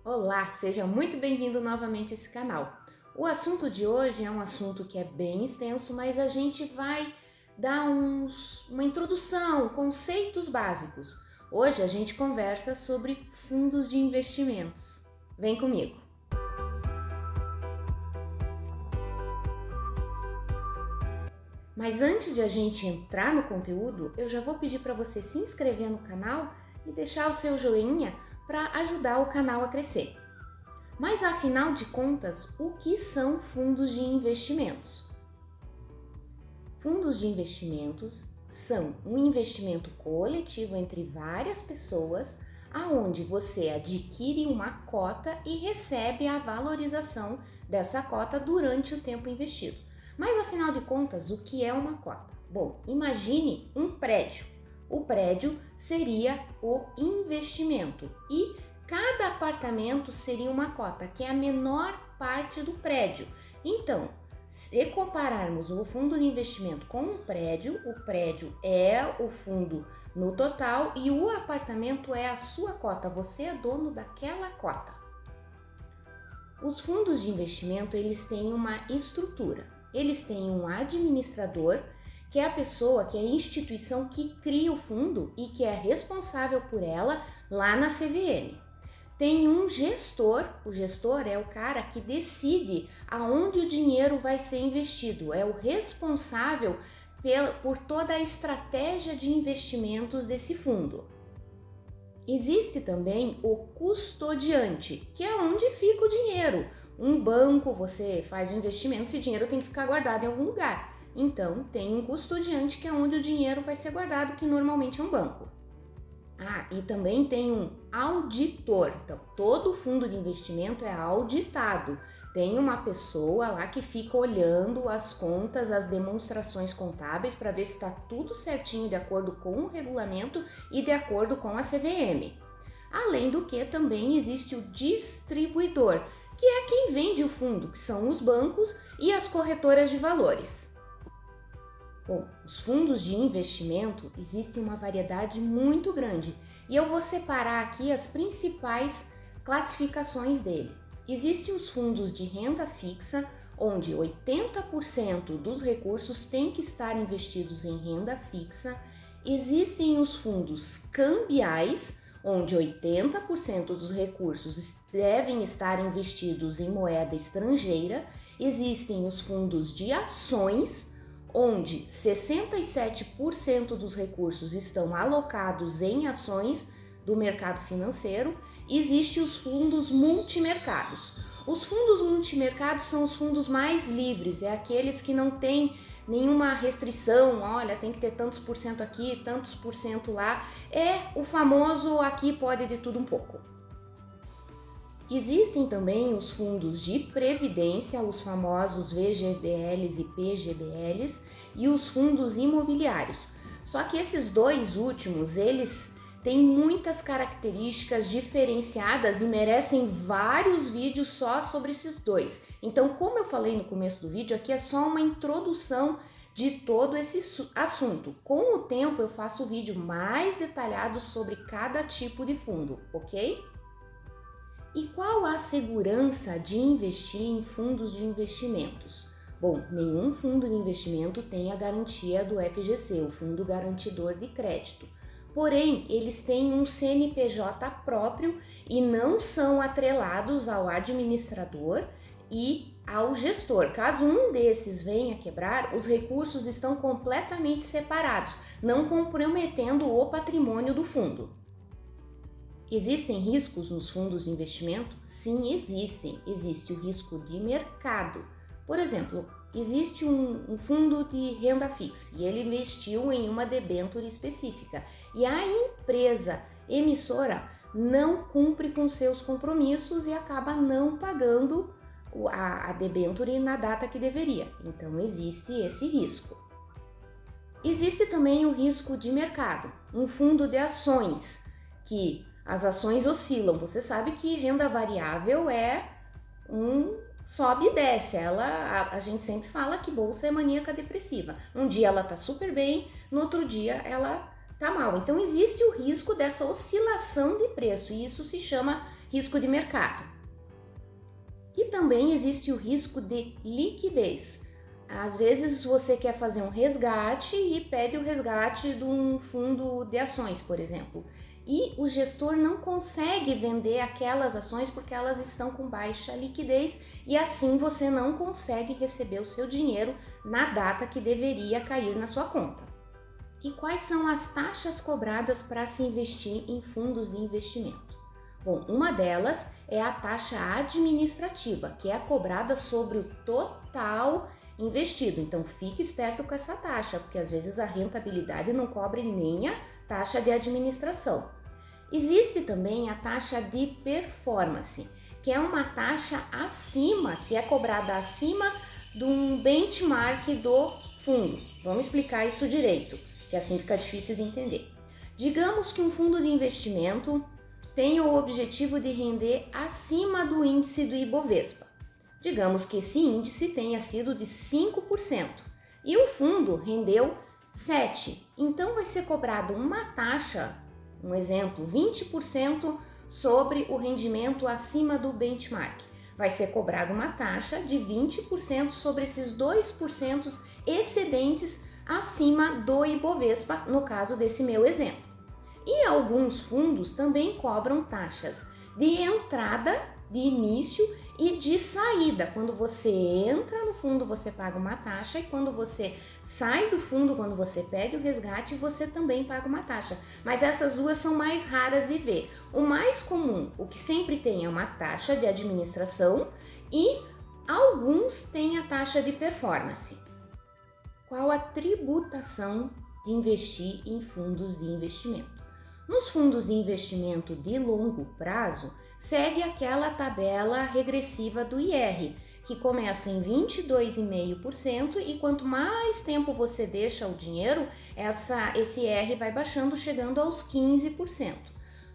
Olá, seja muito bem-vindo novamente a esse canal. O assunto de hoje é um assunto que é bem extenso, mas a gente vai dar uma introdução, conceitos básicos. Hoje a gente conversa sobre fundos de investimentos. Vem comigo! Mas antes de a gente entrar no conteúdo, eu já vou pedir para você se inscrever no canal e deixar o seu joinha para ajudar o canal a crescer. Mas afinal de contas, o que são fundos de investimentos? Fundos de investimentos são um investimento coletivo entre várias pessoas, aonde você adquire uma cota e recebe a valorização dessa cota durante o tempo investido. Mas afinal de contas, o que é uma cota? Bom, imagine um prédio. O prédio seria o investimento e cada apartamento seria uma cota, que é a menor parte do prédio. Então, se compararmos o fundo de investimento com um prédio, o prédio é o fundo no total e o apartamento é a sua cota, você é dono daquela cota. Os fundos de investimento, eles têm uma estrutura. Eles têm um administrador, que é a pessoa, que é a instituição que cria o fundo e que é responsável por ela lá na CVM. Tem um gestor, o gestor é o cara que decide aonde o dinheiro vai ser investido, é o responsável por toda a estratégia de investimentos desse fundo. Existe também o custodiante, que é onde fica o dinheiro. Um banco, você faz um investimento, esse dinheiro tem que ficar guardado em algum lugar. Então, tem um custodiante, que é onde o dinheiro vai ser guardado, que normalmente é um banco. E também tem um auditor. Então, todo fundo de investimento é auditado. Tem uma pessoa lá que fica olhando as contas, as demonstrações contábeis para ver se está tudo certinho de acordo com o regulamento e de acordo com a CVM. Além do que, também existe o distribuidor, que é quem vende o fundo, que são os bancos e as corretoras de valores. Bom, os fundos de investimento, existe uma variedade muito grande e eu vou separar aqui as principais classificações dele. Existem os fundos de renda fixa, onde 80% dos recursos têm que estar investidos em renda fixa. Existem os fundos cambiais, onde 80% dos recursos devem estar investidos em moeda estrangeira. Existem os fundos de ações, onde 67% dos recursos estão alocados em ações do mercado financeiro. Existem os fundos multimercados. Os fundos multimercados são os fundos mais livres, é aqueles que não têm nenhuma restrição, olha, tem que ter tantos por cento aqui, tantos por cento lá. É o famoso aqui pode de tudo um pouco. Existem também os fundos de previdência, os famosos VGBLs e PGBLs, e os fundos imobiliários. Só que esses dois últimos, eles têm muitas características diferenciadas e merecem vários vídeos só sobre esses dois. Então, como eu falei no começo do vídeo, aqui é só uma introdução de todo esse assunto. Com o tempo, eu faço vídeo mais detalhado sobre cada tipo de fundo, ok? E qual a segurança de investir em fundos de investimentos? Bom, nenhum fundo de investimento tem a garantia do FGC, o Fundo Garantidor de Crédito. Porém, eles têm um CNPJ próprio e não são atrelados ao administrador e ao gestor. Caso um desses venha quebrar, os recursos estão completamente separados, não comprometendo o patrimônio do fundo. Existem riscos nos fundos de investimento? Sim, existem. Existe o risco de mercado. Por exemplo, existe um fundo de renda fixa e ele investiu em uma debênture específica e a empresa emissora não cumpre com seus compromissos e acaba não pagando a debênture na data que deveria. Então, existe esse risco. Existe também o risco de mercado, um fundo de ações, que as ações oscilam. Você sabe que renda variável é sobe e desce. A gente sempre fala que bolsa é maníaca depressiva. Um dia ela tá super bem, no outro dia ela tá mal. Então existe o risco dessa oscilação de preço e isso se chama risco de mercado. E também existe o risco de liquidez. Às vezes você quer fazer um resgate e pede o resgate de um fundo de ações, por exemplo. E o gestor não consegue vender aquelas ações porque elas estão com baixa liquidez e assim você não consegue receber o seu dinheiro na data que deveria cair na sua conta. E quais são as taxas cobradas para se investir em fundos de investimento? Bom, uma delas é a taxa administrativa, que é cobrada sobre o total investido. Então fique esperto com essa taxa, porque às vezes a rentabilidade não cobre nem a taxa de administração. Existe também a taxa de performance, que é uma taxa acima, que é cobrada acima de um benchmark do fundo. Vamos explicar isso direito, que assim fica difícil de entender. Digamos que um fundo de investimento tem o objetivo de render acima do índice do Ibovespa. Digamos que esse índice tenha sido de 5% e o fundo rendeu 7%. Então vai ser cobrado uma taxa, um exemplo, 20% sobre o rendimento acima do benchmark. Vai ser cobrada uma taxa de 20% sobre esses 2% excedentes acima do Ibovespa, no caso desse meu exemplo. E alguns fundos também cobram taxas de entrada, de início e de saída. Quando você entra no fundo, você paga uma taxa, e quando você sai do fundo, quando você pede o resgate, você também paga uma taxa. Mas essas duas são mais raras de ver. O mais comum, o que sempre tem, é uma taxa de administração e alguns têm a taxa de performance. Qual a tributação de investir em fundos de investimento? Nos fundos de investimento de longo prazo, segue aquela tabela regressiva do IR, que começa em 22,5% e quanto mais tempo você deixa o dinheiro, esse IR vai baixando, chegando aos 15%.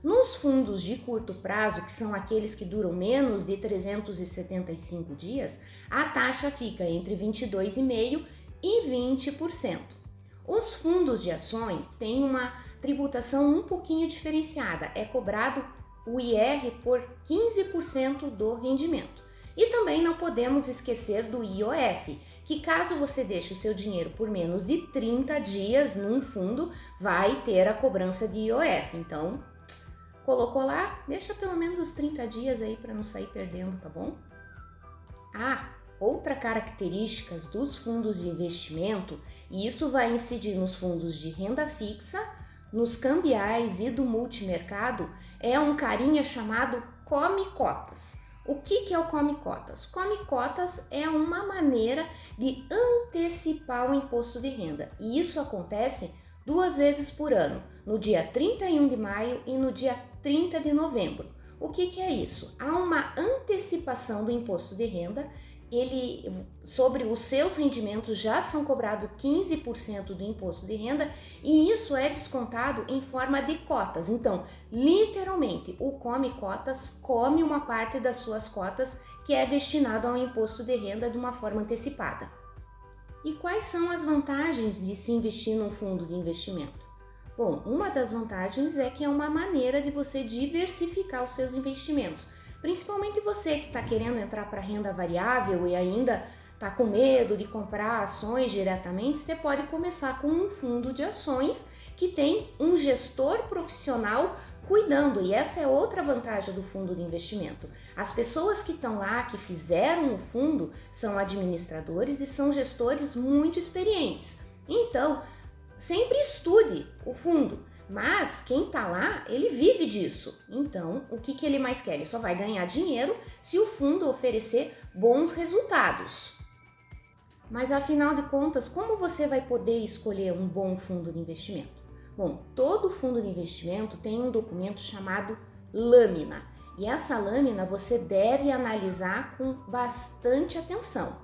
Nos fundos de curto prazo, que são aqueles que duram menos de 375 dias, a taxa fica entre 22,5% e 20%. Os fundos de ações têm uma tributação um pouquinho diferenciada, é cobrado o IR por 15% do rendimento. E também não podemos esquecer do IOF, que caso você deixe o seu dinheiro por menos de 30 dias num fundo, vai ter a cobrança de IOF. Então, colocou lá, deixa pelo menos os 30 dias aí para não sair perdendo, tá bom? Outra característica dos fundos de investimento, e isso vai incidir nos fundos de renda fixa, nos cambiais e do multimercado, é um carinha chamado come cotas. O que é o come cotas? Come cotas é uma maneira de antecipar o imposto de renda, e isso acontece 2 vezes por ano, no dia 31 de maio e no dia 30 de novembro. O que é isso? Há uma antecipação do imposto de renda. Sobre os seus rendimentos já são cobrados 15% do imposto de renda e isso é descontado em forma de cotas. Então, literalmente, o come cotas come uma parte das suas cotas que é destinado ao imposto de renda de uma forma antecipada. E quais são as vantagens de se investir num fundo de investimento? Bom, uma das vantagens é que é uma maneira de você diversificar os seus investimentos. Principalmente você que está querendo entrar para renda variável e ainda está com medo de comprar ações diretamente, você pode começar com um fundo de ações que tem um gestor profissional cuidando. E essa é outra vantagem do fundo de investimento. As pessoas que estão lá, que fizeram o fundo, são administradores e são gestores muito experientes. Então, sempre estude o fundo. Mas quem tá lá, ele vive disso. Então, o que ele mais quer? Ele só vai ganhar dinheiro se o fundo oferecer bons resultados. Mas afinal de contas, como você vai poder escolher um bom fundo de investimento? Bom, todo fundo de investimento tem um documento chamado lâmina. E essa lâmina você deve analisar com bastante atenção.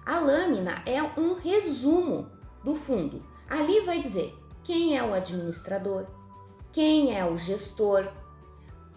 A lâmina é um resumo do fundo. Ali vai dizer quem é o administrador, quem é o gestor,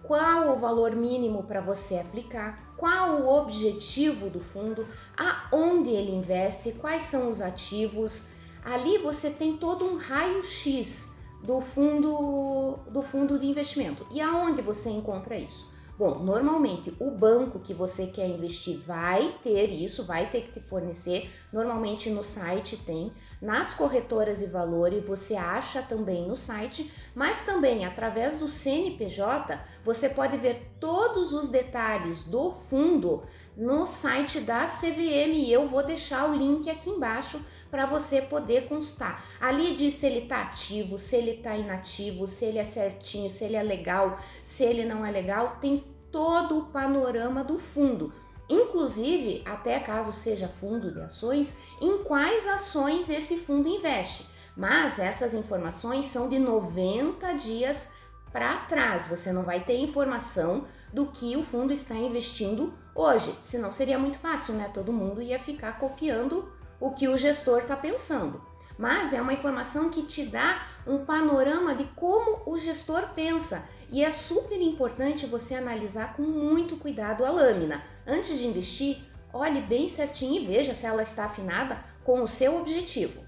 qual o valor mínimo para você aplicar, qual o objetivo do fundo, aonde ele investe, quais são os ativos. Ali você tem todo um raio-x do fundo de investimento. E aonde você encontra isso? Bom, normalmente o banco que você quer investir vai ter isso, vai ter que te fornecer. Normalmente no site tem, nas corretoras de valores você acha também no site, mas também através do CNPJ você pode ver todos os detalhes do fundo no site da CVM e eu vou deixar o link aqui embaixo para você poder consultar. Ali diz se ele está ativo, se ele está inativo, se ele é certinho, se ele é legal, se ele não é legal, tem todo o panorama do fundo. Inclusive, até caso seja fundo de ações, em quais ações esse fundo investe. Mas essas informações são de 90 dias para trás. Você não vai ter informação do que o fundo está investindo hoje. Senão seria muito fácil, né? Todo mundo ia ficar copiando o que o gestor está pensando. Mas é uma informação que te dá um panorama de como o gestor pensa. E é super importante você analisar com muito cuidado a lâmina. Antes de investir, olhe bem certinho e veja se ela está afinada com o seu objetivo.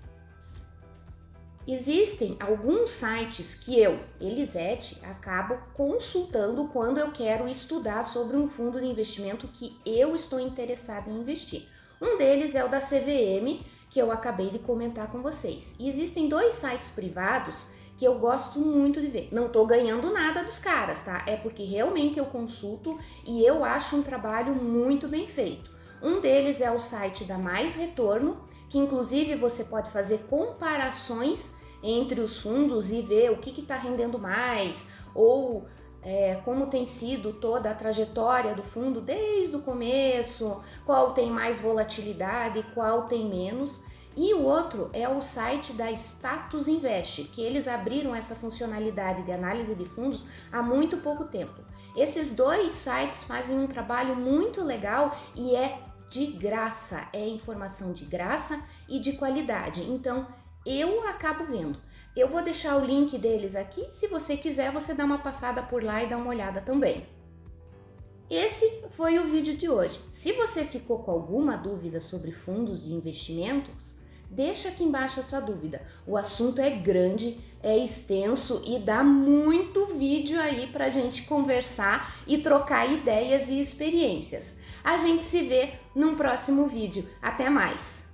Existem alguns sites que eu, Elisete, acabo consultando quando eu quero estudar sobre um fundo de investimento que eu estou interessada em investir. Um deles é o da CVM, que eu acabei de comentar com vocês. E existem 2 sites privados que eu gosto muito de ver. Não tô ganhando nada dos caras, tá? É porque realmente eu consulto e eu acho um trabalho muito bem feito. Um deles é o site da Mais Retorno, que inclusive você pode fazer comparações entre os fundos e ver o que está rendendo mais, ou como tem sido toda a trajetória do fundo desde o começo, qual tem mais volatilidade, qual tem menos. E o outro é o site da Status Invest, que eles abriram essa funcionalidade de análise de fundos há muito pouco tempo. Esses 2 sites fazem um trabalho muito legal e é de graça, é informação de graça e de qualidade. Então, eu acabo vendo. Eu vou deixar o link deles aqui, se você quiser você dá uma passada por lá e dá uma olhada também. Esse foi o vídeo de hoje. Se você ficou com alguma dúvida sobre fundos de investimentos, deixa aqui embaixo a sua dúvida. O assunto é grande, é extenso e dá muito vídeo aí pra gente conversar e trocar ideias e experiências. A gente se vê num próximo vídeo. Até mais!